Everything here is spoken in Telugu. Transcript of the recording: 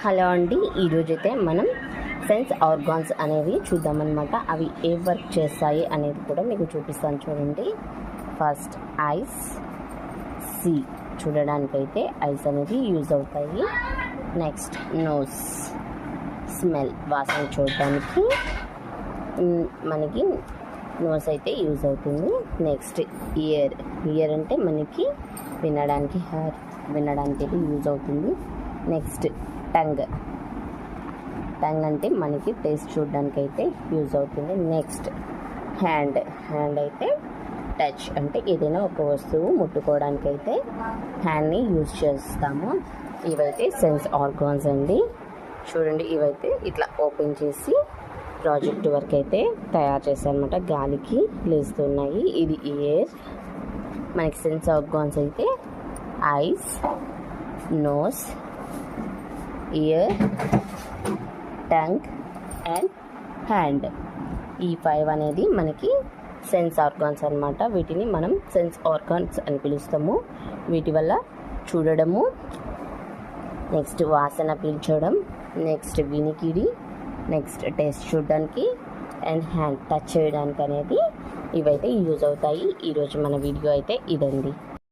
హలో అండి, ఈరోజైతే మనం సెన్స్ ఆర్గాన్స్ అనేవి చూద్దామన్నమాట. అవి ఏ వర్క్ చేస్తాయి అనేది కూడా మీకు చూపిస్తాను చూడండి. ఫస్ట్ ఐస్, సి చూడడానికైతే ఐస్ అనేది యూజ్ అవుతాయి. నెక్స్ట్ నోస్, స్మెల్ వాసన చూడడానికి మనకి నోస్ అయితే యూజ్ అవుతుంది. నెక్స్ట్ ఇయర్, ఇయర్ అంటే మనకి వినడానికి అయితే యూజ్ అవుతుంది. నెక్స్ట్ టంగ్, టంగ్ అంటే మనకి టేస్ట్ చూడడానికి అయితే యూజ్ అవుతుంది. నెక్స్ట్ హ్యాండ్, హ్యాండ్ అయితే టచ్ అంటే ఏదైనా ఒక వస్తువు ముట్టుకోవడానికి అయితే హ్యాండ్ని యూజ్ చేస్తాము. ఇవైతే సెన్స్ ఆర్గాన్స్ అండి. చూడండి, ఇవైతే ఇట్లా ఓపెన్ చేసి ప్రాజెక్ట్ వర్క్ అయితే తయారు చేశారనమాట. గాలికి లేస్తున్నాయి. ఇది ఇయర్. మనకి సెన్స్ ఆర్గాన్స్ అయితే eyes, nose, ear, tongue and hand. ఈ 5 అనేది మనకి సెన్స్ ఆర్గాన్స్ అనమాట. వీటిని మనం సెన్స్ ఆర్గాన్స్ అని పిలుస్తాము. వీటి వల్ల చూడడము, నెక్స్ట్ వాసన పీల్చడం, నెక్స్ట్ వినికిడి, నెక్స్ట్ టేస్ట్ చూడడానికి అండ్ హ్యాండ్ టచ్ చేయడానికి అనేది ఇవైతే యూజ్ అవుతాయి. ఈరోజు మన వీడియో అయితే ఇదండి.